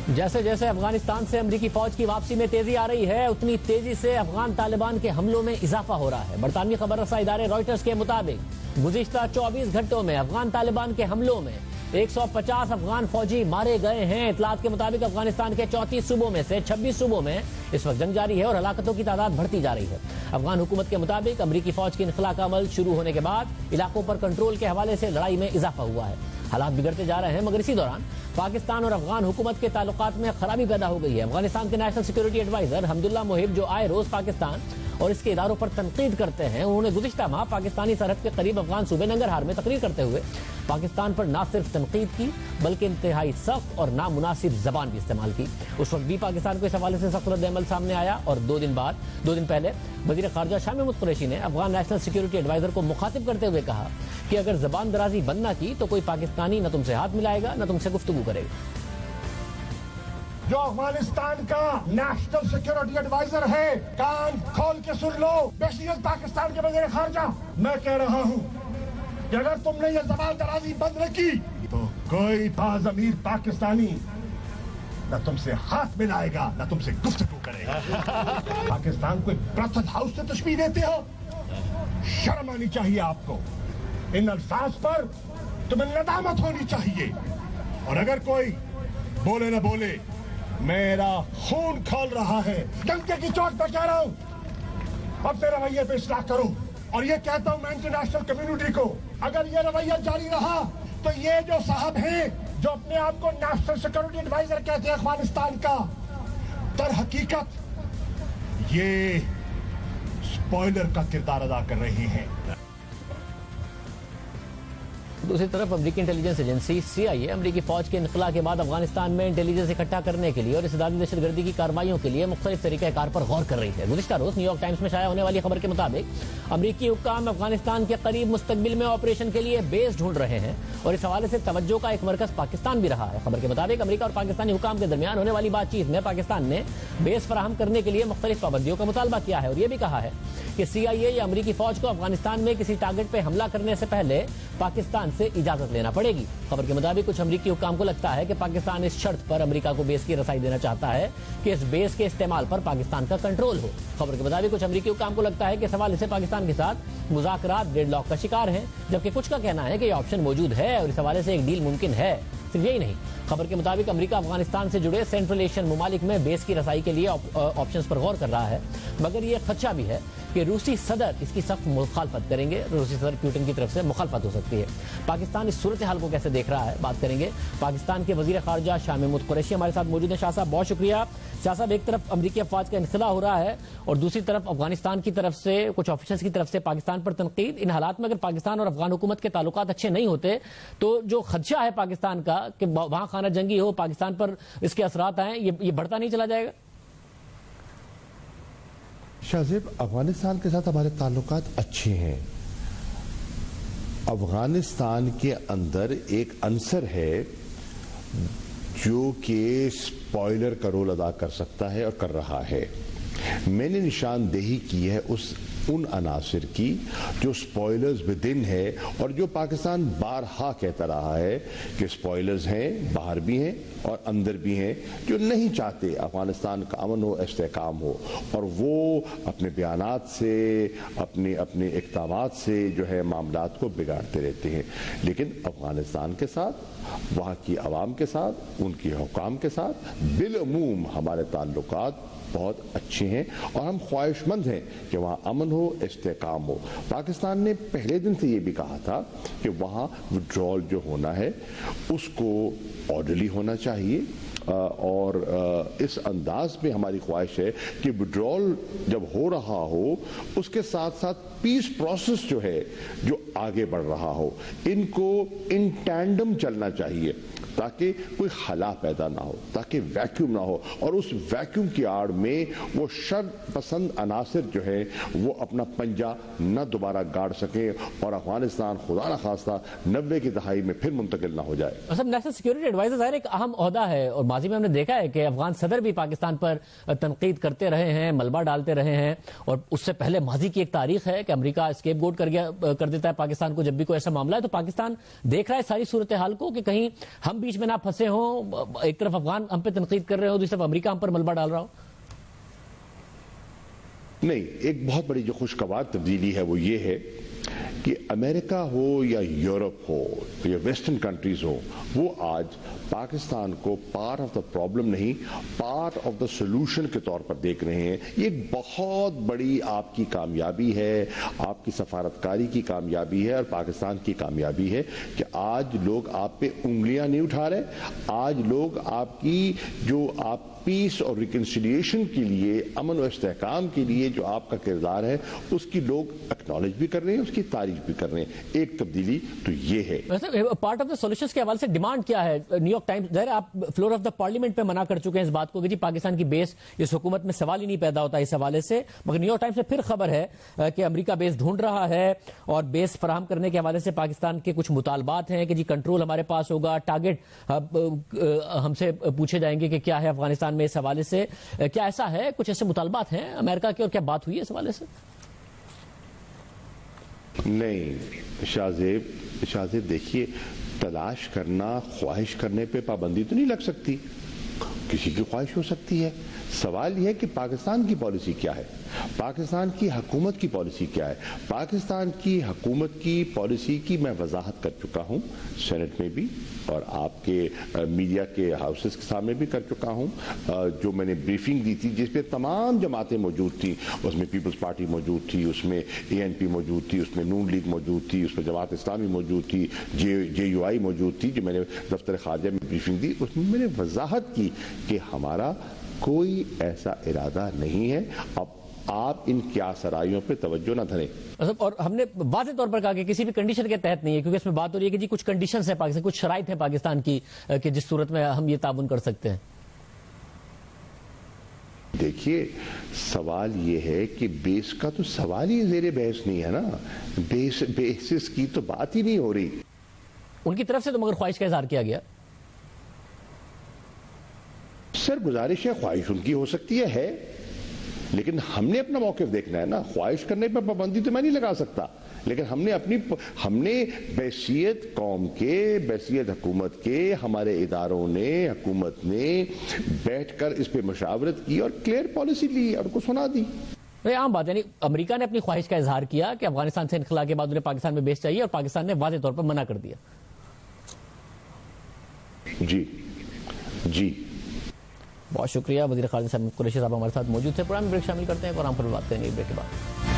جیسے جیسے افغانستان سے امریکی فوج کی واپسی میں تیزی آ رہی ہے اتنی تیزی سے افغان طالبان کے حملوں میں اضافہ ہو رہا ہے۔ برطانوی خبر رساں ادارے رائٹرز کے مطابق گزشتہ 24 گھنٹوں میں افغان طالبان کے حملوں میں 150 افغان فوجی مارے گئے ہیں۔ اطلاعات کے مطابق افغانستان کے 34 صوبوں میں سے 26 صوبوں میں اس وقت جنگ جاری ہے اور ہلاکتوں کی تعداد بڑھتی جا رہی ہے۔ افغان حکومت کے مطابق امریکی فوج کی انخلاء کا عمل شروع ہونے کے بعد علاقوں پر کنٹرول کے حوالے سے لڑائی میں اضافہ ہوا ہے۔ حالات بگڑتے جا رہے ہیں مگر اسی دوران پاکستان اور افغان حکومت کے تعلقات میں خرابی پیدا ہو گئی ہے۔ افغانستان کے نیشنل سیکورٹی ایڈوائزر حمداللہ محب جو آئے روز پاکستان اور اس کے اداروں پر تنقید کرتے ہیں، انہوں نے گزشتہ ماہ پاکستانی سرحد کے قریب افغان صوبے ننگرہار میں تقریر کرتے ہوئے پاکستان پر نہ صرف تنقید کی بلکہ انتہائی سخت اور نامناسب زبان بھی استعمال کی۔ اس وقت بھی پاکستان کو اس حوالے سے سخت رد عمل سامنے آیا اور دو دن پہلے وزیر خارجہ شاہ محمود قریشی نے افغان نیشنل سیکورٹی ایڈوائزر کو مخاطب کرتے ہوئے کہا کہ اگر زبان درازی بند نہ کی تو کوئی پاکستانی نہ تم سے ہاتھ ملائے گا نہ تم سے گفتگو کرے گا۔ جو افغانستان کا نیشنل سیکورٹی ایڈوائزر ہے، کان کھول کے سن لو، بحیثیت پاکستان کے وزیر خارجہ میں کہہ رہا ہوں کہ اگر تم نے یہ زبان درازی بند نہ کی تو کوئی باز امیر پاکستانی نہ تم سے ہاتھ ملائے گا نہ تم سے گفتگو کرے گا۔ پاکستان کو ایک برتن ہاؤس سے تشبیہ دیتے ہو، شرم آنی چاہیے آپ کو۔ ان الفاظ پر تمہیں ندامت ہونی چاہیے، اور اگر کوئی بولے نہ بولے، میرا خون کھول رہا ہے، ڈنکے کی چوٹ پر کہہ رہا ہوں، اپنے رویے پہ اصلاح کرو۔ اور یہ کہتا ہوں میں انٹرنیشنل کمیونٹی کو، اگر یہ رویہ جاری رہا تو یہ جو صاحب ہیں جو اپنے آپ کو نیشنل سیکورٹی ایڈوائزر کہتے ہیں افغانستان کا، در حقیقت یہ سپوائلر کا کردار ادا کر رہی ہیں۔ دوسری طرف امریکی انٹیلیجنس ایجنسی CIA امریکی فوج کے انخلاء کے بعد افغانستان میں انٹیلیجنس اکٹھا کرنے کے لیے اور اسدادی دہشت گردی کی کارروائیوں کے لیے مختلف طریقہ کار پر غور کر رہی ہے۔ گزشتہ روز نیو یارک ٹائمز میں شائع ہونے والی خبر کے مطابق امریکی حکام افغانستان کے قریب مستقبل میں آپریشن کے لیے بیس ڈھونڈ رہے ہیں اور اس حوالے سے توجہ کا ایک مرکز پاکستان بھی رہا ہے۔ خبر کے مطابق امریکہ اور پاکستانی حکام کے درمیان ہونے والی بات چیت میں پاکستان نے بیس فراہم کرنے کے لیے مختلف پابندیوں کا مطالبہ کیا ہے اور یہ بھی کہا ہے کہ CIA یا امریکی فوج کو افغانستان میں کسی ٹارگٹ پہ حملہ کرنے سے پہلے پاکستان سے اجازت لینا پڑے گی۔ خبر کے مطابق کچھ امریکی حکام کو لگتا ہے کہ پاکستان اس شرط پر امریکہ کو بیس کی رسائی دینا چاہتا ہے کہ اس بیس کے استعمال پر پاکستان کا کنٹرول ہو۔ خبر کے مطابق کچھ امریکی حکام کو لگتا ہے کہ اس حوالے سے پاکستان کے ساتھ مذاکرات ڈیڈ لاک کا شکار ہیں، جبکہ کچھ کا کہنا ہے کہ یہ آپشن موجود ہے اور اس حوالے سے ایک ڈیل ممکن ہے۔ صرف یہی نہیں، خبر کے مطابق امریکہ افغانستان سے جڑے سینٹرل ایشین ممالک میں بیس کی رسائی کے لیے آپشنز پر غور کر رہا ہے، مگر یہ خدشہ بھی ہے کہ روسی صدر اس کی سخت مخالفت کریں گے، روسی صدر پیوٹن کی طرف سے مخالفت ہو سکتی ہے۔ پاکستان اس صورتحال کو کیسے دیکھ رہا ہے بات کریں گے۔ پاکستان کے وزیر خارجہ شاہ محمود قریشی ہمارے ساتھ موجود ہیں۔ شاہ صاحب بہت شکریہ۔ شاہ صاحب، ایک طرف امریکی افواج کا انخلاء ہو رہا ہے اور دوسری طرف افغانستان کی طرف سے کچھ آفیسرز کی طرف سے پاکستان پر تنقید۔ ان حالات میں اگر پاکستان اور افغان حکومت کے تعلقات اچھے نہیں ہوتے تو جو خدشہ ہے پاکستان کا کہ وہاں خانہ جنگی ہو، پاکستان پر اس کے اثرات آئیں، یہ بڑھتا نہیں چلا جائے گا؟ شاہزیب، افغانستان کے ساتھ ہمارے تعلقات اچھے ہیں۔ افغانستان کے اندر ایک عنصر ہے جو کہ سپوائلر کا رول ادا کر سکتا ہے اور کر رہا ہے۔ میں نے نشاندہی کی ہے ان عناصر کی جو سپوائلرز ودن ہے اور جو پاکستان بارہا کہتا رہا ہے کہ سپوائلرز ہیں، باہر بھی ہیں اور اندر بھی ہیں، جو نہیں چاہتے افغانستان کا امن ہو، استحکام ہو، اور وہ اپنے بیانات سے، اپنے اقدامات سے جو ہے معاملات کو بگاڑتے رہتے ہیں۔ لیکن افغانستان کے ساتھ، وہاں کی عوام کے ساتھ، ان کی حکام کے ساتھ بالعموم ہمارے تعلقات بہت اچھے ہیں اور ہم خواہش مند ہیں کہ وہاں امن ہو، استحکام ہو۔ پاکستان نے پہلے دن سے یہ بھی کہا تھا کہ وہاں وڈرال جو ہونا ہے اس کو آرڈرلی ہونا چاہیے، اور اس انداز میں ہماری خواہش ہے کہ وڈرال جب ہو رہا ہو اس کے ساتھ ساتھ پیس پروسیس جو ہے جو آگے بڑھ رہا ہو، ان کو ان ٹینڈم چلنا چاہیے تاکہ کوئی خلا پیدا نہ ہو، تاکہ ویکیوم نہ ہو، اور اس ویکیوم کی آڑ میں وہ شر پسند عناصر جو ہے وہ اپنا پنجہ نہ دوبارہ گاڑ سکیں اور افغانستان خدا نہ خواستہ 90 کی دہائی میں پھر منتقل نہ ہو جائے۔ نیشنل سیکورٹی ایڈوائزر ظاہر ایک اہم عہدہ ہے اور ماضی میں ہم نے دیکھا ہے کہ افغان صدر بھی پاکستان پر تنقید کرتے رہے ہیں، ملبہ ڈالتے رہے ہیں، اور اس سے پہلے ماضی کی ایک تاریخ ہے کہ امریکہ اسکیپ گوٹ کر دیتا ہے پاکستان کو جب بھی کوئی ایسا معاملہ ہے، تو پاکستان دیکھ رہا ہے ساری صورتحال کو کہ کہیں ہم بیچ میں نہ پھنسے ہوں، ایک طرف افغان ہم پہ تنقید کر رہے ہو، دوسری طرف امریکہ ہم پر ملبہ ڈال رہا ہو؟ نہیں، ایک بہت بڑی جو خوشگوار تبدیلی ہے وہ یہ ہے کہ امریکہ ہو یا یورپ ہو یا ویسٹرن کنٹریز ہو، وہ آج پاکستان کو پارٹ آف دا پرابلم نہیں، پارٹ آف دا سولوشن کے طور پر دیکھ رہے ہیں۔ یہ ایک بہت بڑی آپ کی کامیابی ہے، آپ کی سفارتکاری کی کامیابی ہے اور پاکستان کی کامیابی ہے کہ آج لوگ آپ پہ انگلیاں نہیں اٹھا رہے، آج لوگ آپ کی جو آپ پیس اور ریکنسیلیشن کے لیے، امن و استحکام کے لیے جو آپ کا کردار ہے اس کی لوگ اکنالج بھی کر رہے ہیں، اس کی تعریف بھی کر رہے ہیں۔ ایک تبدیلی تو یہ ہے۔ پارٹ آف دا سولوشنز کے حوالے سے ڈیمانڈ کیا ہے؟ نیو یارک ٹائمز، ظاہر آپ فلور آف دا پارلیمنٹ پہ منع کر چکے ہیں اس بات کو کہ جی پاکستان کی بیس اس حکومت میں سوال ہی نہیں پیدا ہوتا اس حوالے سے، مگر نیو یارک ٹائمز میں پھر خبر ہے کہ امریکہ بیس ڈھونڈ رہا ہے اور بیس فراہم کرنے کے حوالے سے پاکستان کے کچھ مطالبات ہیں کہ جی کنٹرول ہمارے پاس ہوگا، ٹارگٹ ہم سے پوچھے جائیں گے کہ کیا ہے افغانستان میں اس حوالے سے۔ کیا ایسا ہے؟ کچھ ایسے مطالبات ہیں امریکہ کے اور کیا بات ہوئی ہے اس حوالے سے؟ نہیں شاہزیب دیکھیے، تلاش کرنا، خواہش کرنے پہ پابندی تو نہیں لگ سکتی، کسی کی خواہش ہو سکتی ہے۔ سوال یہ ہے کہ پاکستان کی پالیسی کیا ہے، پاکستان کی حکومت کی پالیسی کیا ہے۔ پاکستان کی حکومت کی پالیسی کی میں وضاحت کر چکا ہوں سینٹ میں بھی اور آپ کے میڈیا کے ہاؤسز کے سامنے بھی کر چکا ہوں۔ جو میں نے بریفنگ دی تھی جس پہ تمام جماعتیں موجود تھیں، اس میں پیپلز پارٹی موجود تھی، اس میں ANP موجود تھی، اس میں نون لیگ موجود تھی، اس میں جماعت اسلامی موجود تھی، JUI موجود تھی، جو میں نے دفتر خارجہ میں بریفنگ دی، اس میں نے وضاحت کی کہ ہمارا کوئی ایسا ارادہ نہیں ہے۔ اب آپ ان کیا سرائیوں پہ توجہ نہ دھریں۔ اور ہم نے واضح طور پر کہا کہ کسی بھی کنڈیشن کے تحت نہیں ہے، کیونکہ اس میں بات ہو رہی ہے کہ جی کچھ کنڈیشنز ہیں پاکستان، کچھ شرائط ہیں پاکستان کی کہ جس صورت میں ہم یہ تعاون کر سکتے ہیں۔ دیکھیے، سوال یہ ہے کہ بیس کا تو سوال ہی زیر بحث نہیں ہے نا، بیسس کی تو بات ہی نہیں ہو رہی۔ ان کی طرف سے تو مگر خواہش کا اظہار کیا گیا۔ سر گزارش ہے، خواہش ان کی ہو سکتی ہے لیکن ہم نے اپنا موقف دیکھنا ہے نا۔ خواہش کرنے پہ پابندی تو میں نہیں لگا سکتا، لیکن ہم نے بحیثیت قوم کے، بحیثیت حکومت کے، ہمارے اداروں نے، حکومت نے بیٹھ کر اس پہ مشاورت کی اور کلیئر پالیسی لی اور کو سنا دی۔ یہ عام بات ہے، یعنی امریکہ نے اپنی خواہش کا اظہار کیا کہ افغانستان سے انخلا کے بعد انہیں پاکستان میں بیس چاہیے اور پاکستان نے واضح طور پر منع کر دیا۔ جی بہت شکریہ۔ وزیر خارجہ صاحب قریشی صاحب ہمارے ساتھ موجود تھے۔ پروگرام میں بریک شامل کرتے ہیں اور ہم پھر بات کریں گے بریک کے بعد۔